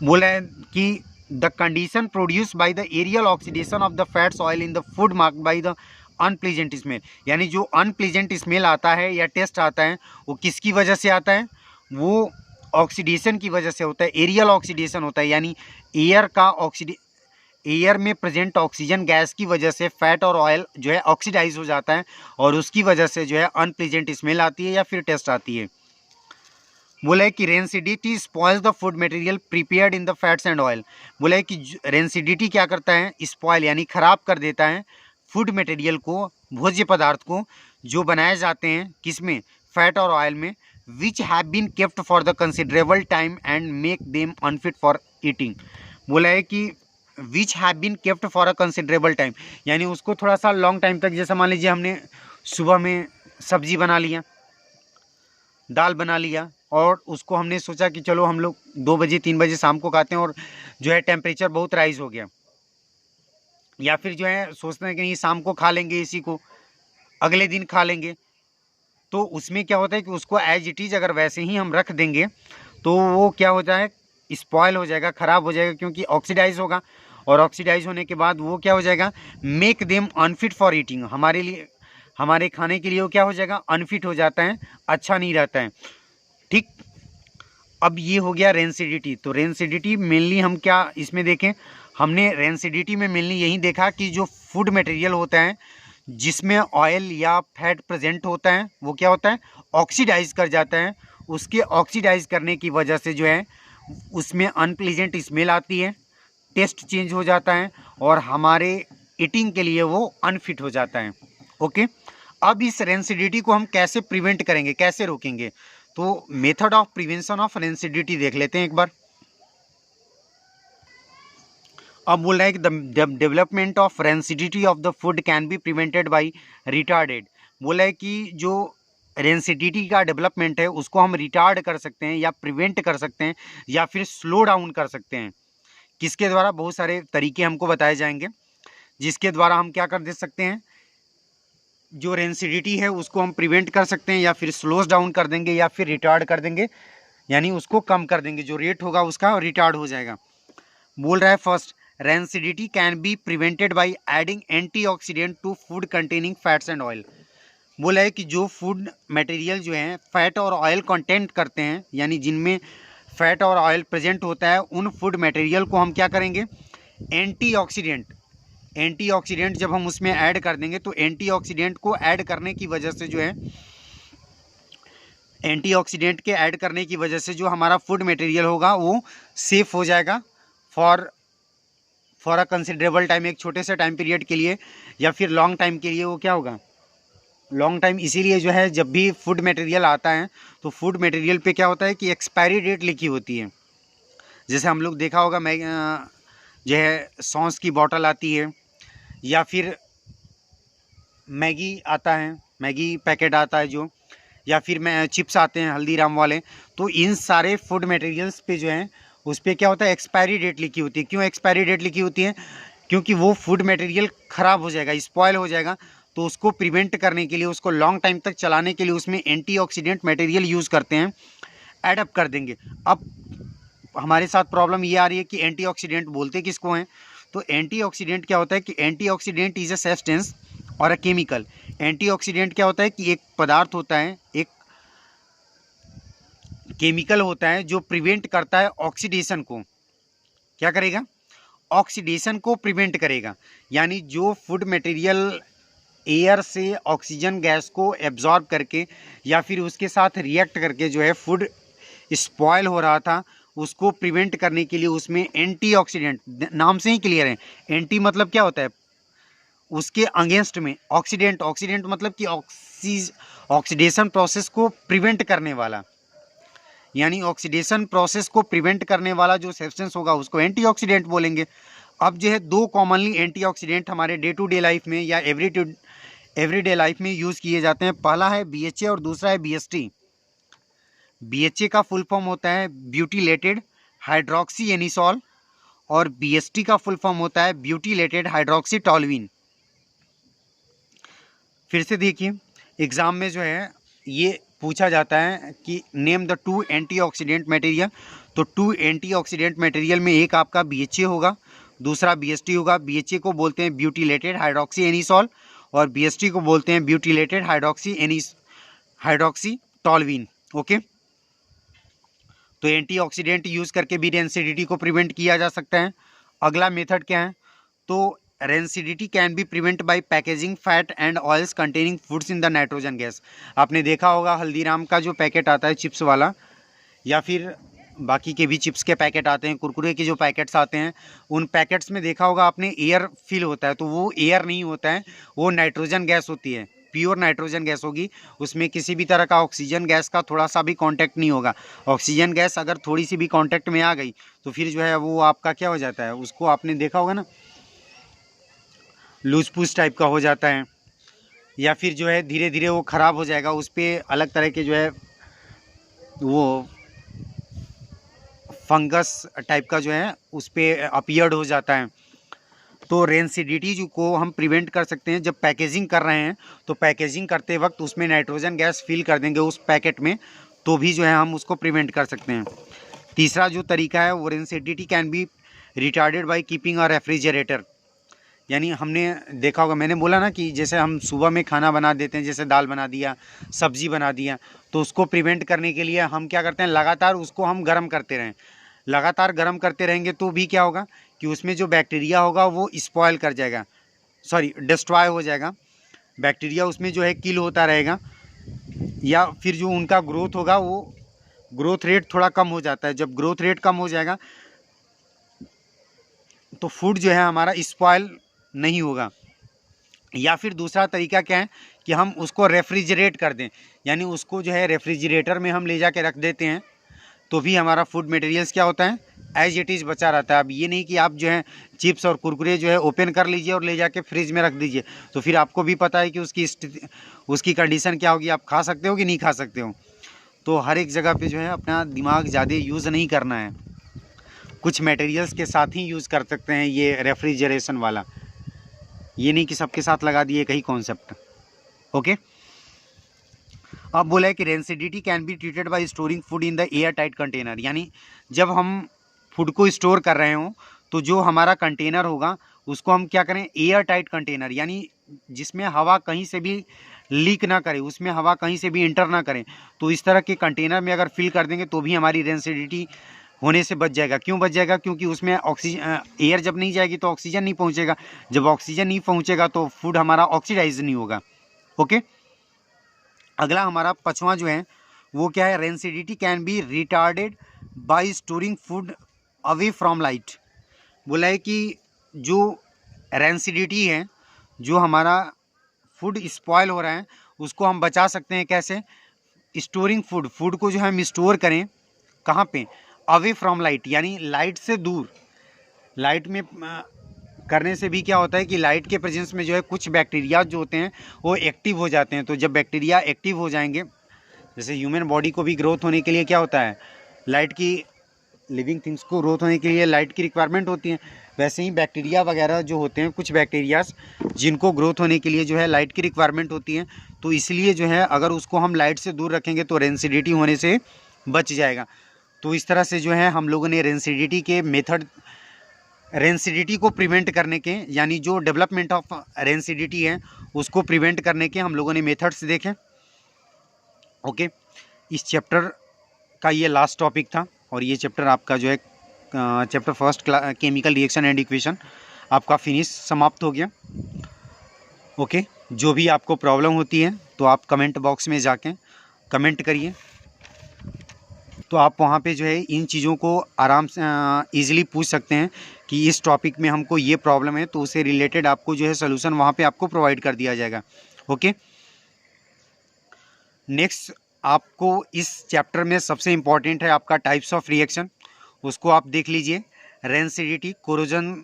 बोला है कि the condition produce by the aerial oxidation of the fats oil in the food marked by the unpleasant smell, यानी जो अनप्लीजेंट स्मेल आता है या टेस्ट आता है, वो किसकी वजह से आता है, वो ऑक्सीडेशन की वजह से होता है, एरियल ऑक्सीडेशन होता है, यानी एयर का एयर में प्रेजेंट ऑक्सीजन गैस की वजह से फैट और ऑयल जो है ऑक्सीडाइज हो जाता है, और उसकी वजह से जो है अनप्लीजेंट स्मेल आती है या फिर टेस्ट आती है। बोला है कि rancidity spoils the food material prepared in the fats and oil. बोला है कि रेनिसिडिटी क्या करता है, स्पॉइल यानी ख़राब कर देता है फूड मटेरियल को, भोज्य पदार्थ को, जो बनाए जाते हैं किसमें, फैट और ऑयल में, which have been kept for the considerable time and make them unfit for eating. बोला है कि which have been kept for a considerable time, यानी उसको थोड़ा सा लॉन्ग टाइम तक, जैसे मान लीजिए हमने सुबह में सब्जी बना लिया, दाल बना लिया, और उसको हमने सोचा कि चलो हम लोग 2 बजे 3 बजे शाम को खाते हैं, और जो है टेम्परेचर बहुत राइज हो गया, या फिर जो है सोचते हैं कि नहीं शाम को खा लेंगे, इसी को अगले दिन खा लेंगे, तो उसमें क्या होता है कि उसको एज इट इज़ अगर वैसे ही हम रख देंगे तो वो क्या होता है, स्पॉयल हो जाएगा, ख़राब हो जाएगा, क्योंकि ऑक्सीडाइज होगा, और ऑक्सीडाइज होने के बाद वो क्या हो जाएगा, make them unfit for eating, हमारे लिए, हमारे खाने के लिए वो क्या हो जाएगा, अनफिट हो जाता है, अच्छा नहीं रहता है। ठीक, अब ये हो गया रेनिसिडिटी। तो रेनिसिडिटी मेनली हम क्या इसमें देखें, हमने रेनिसिडिटी में मेनली यही देखा कि जो फूड मटेरियल होता है जिसमें ऑयल या फैट प्रेजेंट होता है, वो क्या होता है, ऑक्सीडाइज कर जाता है, उसके ऑक्सीडाइज करने की वजह से जो है उसमें अनप्लीजेंट स्मेल आती है, टेस्ट चेंज हो जाता है, और हमारे ईटिंग के लिए वो अनफिट हो जाता है। ओके, अब इस रेनिसिडिटी को हम कैसे प्रिवेंट करेंगे, कैसे रोकेंगे, तो मेथड ऑफ प्रिवेंशन ऑफ रेनिसिडिटी देख लेते हैं एक बार। अब बोल रहा है कि the development of rancidity of the food can be prevented by retarded. बोला है कि जो रेनिसिडिटी का डेवलपमेंट है उसको हम रिटार्ड कर सकते हैं, या प्रिवेंट कर सकते हैं, या फिर स्लो डाउन कर सकते हैं। किसके द्वारा, बहुत सारे तरीके हमको बताए जाएंगे जिसके द्वारा हम क्या कर दे सकते हैं, जो रेनिसिडिटी है उसको हम प्रिवेंट कर सकते हैं, या फिर स्लोज डाउन कर देंगे, या फिर रिटार्ड कर देंगे, यानी उसको कम कर देंगे, जो रेट होगा उसका रिटार्ड हो जाएगा। बोल रहा है first, rancidity can be prevented by adding antioxidant to food containing fats and oil. बोला है कि जो फूड मटेरियल जो हैं फैट और ऑयल कंटेंट करते हैं, यानी जिनमें फैट और ऑयल प्रेजेंट होता है, उन फूड मटेरियल को हम क्या करेंगे, एंटीऑक्सीडेंट जब हम उसमें ऐड कर देंगे, तो एंटीऑक्सीडेंट को ऐड करने की वजह से जो है, एंटीऑक्सीडेंट के ऐड करने की वजह से जो हमारा फूड मटेरियल होगा वो सेफ हो जाएगा फॉर अ कंसिडरेबल टाइम, एक छोटे से टाइम पीरियड के लिए, या फिर लॉन्ग टाइम के लिए वो क्या होगा, लॉन्ग टाइम। इसीलिए जो है जब भी फूड मटेरियल आता है तो फूड मटेरियल पे क्या होता है कि एक्सपायरी डेट लिखी होती है। जैसे हम लोग देखा होगा जो है सॉस की बॉटल आती है, या फिर मैगी आता है, मैगी पैकेट आता है जो, या फिर मैं चिप्स आते हैं हल्दीराम वाले। तो इन सारे फूड मटेरियल्स पे जो है उस पर क्या होता है, एक्सपायरी डेट लिखी होती है। क्यों एक्सपायरी डेट लिखी होती है? क्योंकि वो फूड मटेरियल ख़राब हो जाएगा, स्पॉयल हो जाएगा। तो उसको प्रिवेंट करने के लिए, उसको लॉन्ग टाइम तक चलाने के लिए उसमें एंटीऑक्सीडेंट मटेरियल यूज़ करते हैं, एडअप कर देंगे। अब हमारे साथ प्रॉब्लम ये आ रही है कि एंटीऑक्सीडेंट बोलते किसको हैं? तो एंटीऑक्सीडेंट क्या होता है कि एंटीऑक्सीडेंट इज अ सब्सटेंस और अ केमिकल। एंटीऑक्सीडेंट क्या होता है कि एक पदार्थ होता है, एक केमिकल होता है जो प्रिवेंट करता है ऑक्सीडेशन को। क्या करेगा? ऑक्सीडेशन को प्रिवेंट करेगा। यानी जो फूड मटेरियल एयर से ऑक्सीजन गैस को एब्जॉर्ब करके या फिर उसके साथ रिएक्ट करके जो है फूड स्पॉयल हो रहा था, उसको प्रिवेंट करने के लिए उसमें एंटीऑक्सीडेंट, नाम से ही क्लियर है, एंटी मतलब क्या होता है? उसके अगेंस्ट में। ऑक्सीडेंट, ऑक्सीडेंट मतलब कि ऑक्सीडेशन प्रोसेस को प्रिवेंट करने वाला, यानी ऑक्सीडेशन प्रोसेस को प्रिवेंट करने वाला जो सब्सटेंस होगा उसको एंटीऑक्सीडेंट बोलेंगे। अब जो है दो कॉमनली एंटीऑक्सीडेंट हमारे डे टू डे लाइफ में या एवरीडे लाइफ में यूज़ किए जाते हैं। पहला है BHA और दूसरा है BST। BHA का फुल फॉर्म होता है ब्यूटिलेटेड हाइड्रोक्सी एनिसॉल और BST का फुल फॉर्म होता है ब्यूटिलेटेड हाइड्रोक्सी टॉल्विन। फिर से देखिए, एग्ज़ाम में जो है ये पूछा जाता है कि name the two antioxidant material. तो टू एंटीऑक्सीडेंट मटेरियल में एक आपका BHA होगा, दूसरा BST होगा। BHA को बोलते हैं ब्यूटिलेटेड हाइड्रोक्सी एनिसॉल और BST को बोलते हैं ब्यूटिलेटेड हाइड्रोक्सी टॉल्विन। ओके, तो एंटीऑक्सीडेंट यूज़ करके भी रेंसिडिटी को प्रिवेंट किया जा सकता है। अगला मेथड क्या है? तो rancidity can be prevent by packaging fat and oils containing foods in the nitrogen gas. आपने देखा होगा हल्दीराम का जो पैकेट आता है चिप्स वाला, या फिर बाकी के भी चिप्स के पैकेट आते हैं, कुरकुरे के जो पैकेट्स आते हैं, उन पैकेट्स में देखा होगा आपने एयर फिल होता है। तो वो एयर नहीं होता है, वो नाइट्रोजन गैस होती है, प्योर नाइट्रोजन गैस होगी। उसमें किसी भी तरह का ऑक्सीजन गैस का थोड़ा सा भी कांटेक्ट नहीं होगा। ऑक्सीजन गैस अगर थोड़ी सी भी कांटेक्ट में आ गई तो फिर जो है वो आपका क्या हो जाता है, उसको आपने देखा होगा ना, लूज पूस टाइप का हो जाता है, या फिर जो है धीरे धीरे वो ख़राब हो जाएगा। उस पर अलग तरह के जो है वो फंगस टाइप का जो है उस पर अपीयर्ड हो जाता है। तो रेंसिडिटी जो को हम प्रिवेंट कर सकते हैं जब पैकेजिंग कर रहे हैं, तो पैकेजिंग करते वक्त उसमें नाइट्रोजन गैस फिल कर देंगे उस पैकेट में, तो भी जो है हम उसको प्रिवेंट कर सकते हैं। तीसरा जो तरीका है वो rancidity can B retarded by keeping a refrigerator. यानी हमने देखा होगा, मैंने बोला ना कि जैसे हम सुबह में खाना बना देते हैं, जैसे दाल बना दिया, सब्जी बना दिया, तो उसको प्रिवेंट करने के लिए हम क्या करते हैं, लगातार उसको हम गर्म करते रहें। लगातार गर्म करते रहेंगे तो भी क्या होगा कि उसमें जो बैक्टीरिया होगा वो स्पॉयल कर जाएगा, सॉरी डिस्ट्रॉय हो जाएगा। बैक्टीरिया उसमें जो है किल होता रहेगा, या फिर जो उनका ग्रोथ होगा वो ग्रोथ रेट थोड़ा कम हो जाता है। जब ग्रोथ रेट कम हो जाएगा तो फूड जो है हमारा स्पॉयल नहीं होगा। या फिर दूसरा तरीका क्या है कि हम उसको रेफ्रिजरेट कर दें, यानी उसको जो है रेफ्रिजरेटर में हम ले जाके रख देते हैं, तो भी हमारा फूड मटेरियल्स क्या होता है, एज इट इज़ बचा रहता है। अब ये नहीं कि आप जो है चिप्स और कुरकुरे जो है ओपन कर लीजिए और ले जाके फ्रिज में रख दीजिए, तो फिर आपको भी पता है कि उसकी स्थिति, उसकी कंडीशन क्या होगी, आप खा सकते हो कि नहीं खा सकते हो। तो हर एक जगह पे जो है अपना दिमाग ज़्यादा यूज़ नहीं करना है, कुछ मटेरियल्स के साथ ही यूज़ कर सकते हैं ये रेफ्रिजरेशन वाला, ये नहीं कि सबके साथ लगा दिए कहीं कॉन्सेप्ट। ओके, अब बोला है कि rancidity can be treated by storing food in the air tight container. यानी जब हम फूड को स्टोर कर रहे हों तो जो हमारा कंटेनर होगा उसको हम क्या करें, एयर टाइट कंटेनर, यानी जिसमें हवा कहीं से भी लीक ना करे, उसमें हवा कहीं से भी इंटर ना करें। तो इस तरह के कंटेनर में अगर फिल कर देंगे तो भी हमारी रेंसिडिटी होने से बच जाएगा। क्यों बच जाएगा? क्योंकि उसमें ऑक्सीजन, एयर जब नहीं जाएगी तो ऑक्सीजन नहीं पहुंचेगा, जब ऑक्सीजन नहीं पहुंचेगा तो फूड हमारा ऑक्सीडाइज नहीं होगा। ओके, अगला हमारा पांचवा जो है वो क्या है, rancidity can B retarded bye storing food away from light. बोला है कि जो रेंसिडिटी है, जो हमारा फूड स्पॉयल हो रहा है उसको हम बचा सकते हैं। कैसे? स्टोरिंग फूड, फूड को जो है हम स्टोर करें कहाँ पे, अवे फ्रॉम लाइट, यानी लाइट से दूर। लाइट में करने से भी क्या होता है कि लाइट के प्रेजेंस में जो है कुछ बैक्टीरिया जो होते हैं वो एक्टिव हो जाते हैं। तो जब बैक्टीरिया एक्टिव हो जाएंगे, जैसे ह्यूमन बॉडी को भी ग्रोथ होने के लिए क्या होता है, लाइट की, लिविंग थिंग्स को ग्रोथ होने के लिए लाइट की रिक्वायरमेंट होती है, वैसे ही बैक्टीरिया वगैरह जो होते हैं, कुछ बैक्टीरियाज जिनको ग्रोथ होने के लिए जो है लाइट की रिक्वायरमेंट होती है। तो इसलिए जो है अगर उसको हम लाइट से दूर रखेंगे तो रेंसिडिटी होने से बच जाएगा। तो इस तरह से जो है हम लोगों ने रेंसिडिटी के मेथड, रेंसिडिटी को प्रिवेंट करने के, यानी जो डेवलपमेंट ऑफ रेंसिडिटी है उसको प्रिवेंट करने के हम लोगों ने मेथड्स देखे। ओके, इस चैप्टर का ये लास्ट टॉपिक था और ये चैप्टर आपका जो है chapter first chemical reaction and equation आपका फिनिश समाप्त हो गया। ओके, जो भी आपको प्रॉब्लम होती है तो आप कमेंट बॉक्स में जाके कमेंट करिए, तो आप वहाँ पे जो है इन चीज़ों को आराम से ईज़िली पूछ सकते हैं कि इस टॉपिक में हमको ये प्रॉब्लम है, तो उससे रिलेटेड आपको जो है सलूशन वहाँ पे आपको प्रोवाइड कर दिया जाएगा। ओके, नेक्स्ट आपको इस चैप्टर में सबसे इम्पॉर्टेंट है आपका टाइप्स ऑफ रिएक्शन, उसको आप देख लीजिए। रेंसिडिटी, कोरोजन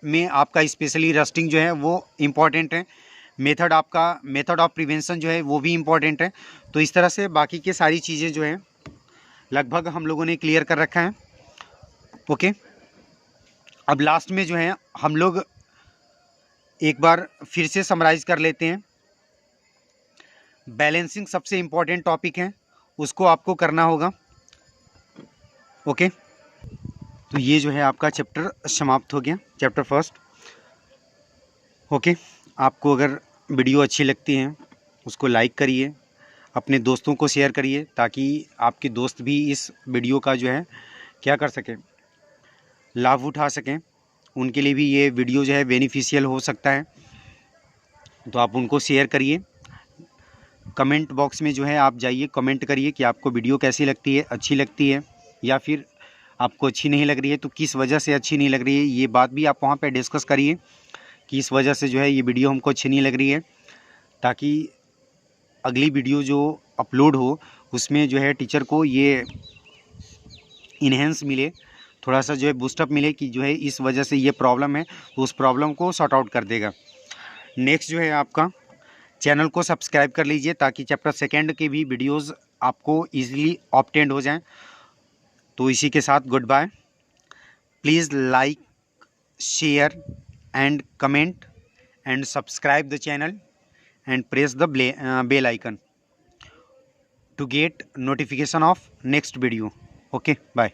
में आपका स्पेशली रस्टिंग जो है वो इम्पॉर्टेंट है। मेथड, आपका मेथड ऑफ प्रिवेंशन जो है वो भी इम्पॉर्टेंट है। तो इस तरह से बाकी के सारी चीज़ें जो हैं लगभग हम लोगों ने क्लियर कर रखा है। ओके, अब लास्ट में जो है हम लोग एक बार फिर से समराइज़ कर लेते हैं। बैलेंसिंग सबसे इम्पॉर्टेंट टॉपिक है, उसको आपको करना होगा। ओके, तो ये जो है आपका चैप्टर समाप्त हो गया, चैप्टर फर्स्ट। ओके, आपको अगर वीडियो अच्छी लगती है उसको लाइक करिए, अपने दोस्तों को शेयर करिए, ताकि आपके दोस्त भी इस वीडियो का जो है क्या कर सकें, लाभ उठा सकें। उनके लिए भी ये वीडियो जो है बेनिफिशियल हो सकता है, तो आप उनको शेयर करिए। कमेंट बॉक्स में जो है आप जाइए, कमेंट करिए कि आपको वीडियो कैसी लगती है, अच्छी लगती है या फिर आपको अच्छी नहीं लग रही है, तो किस वजह से अच्छी नहीं लग रही है, ये बात भी आप वहाँ पे डिस्कस करिए कि इस वजह से जो है ये वीडियो हमको अच्छी नहीं लग रही है, ताकि अगली वीडियो जो अपलोड हो उसमें जो है टीचर को ये इन्हेंस मिले, थोड़ा सा जो है बूस्टअप मिले कि जो है इस वजह से ये प्रॉब्लम है, तो उस प्रॉब्लम को सॉर्ट आउट कर देगा। नेक्स्ट जो है आपका चैनल को सब्सक्राइब कर लीजिए, ताकि चैप्टर सेकेंड के भी वीडियोज़ आपको ईजिली ऑब्टेंड हो जाएँ। तो इसी के साथ goodbye. Please like, share and comment and subscribe the channel and press the bell icon to get notification of next video. Okay, bye.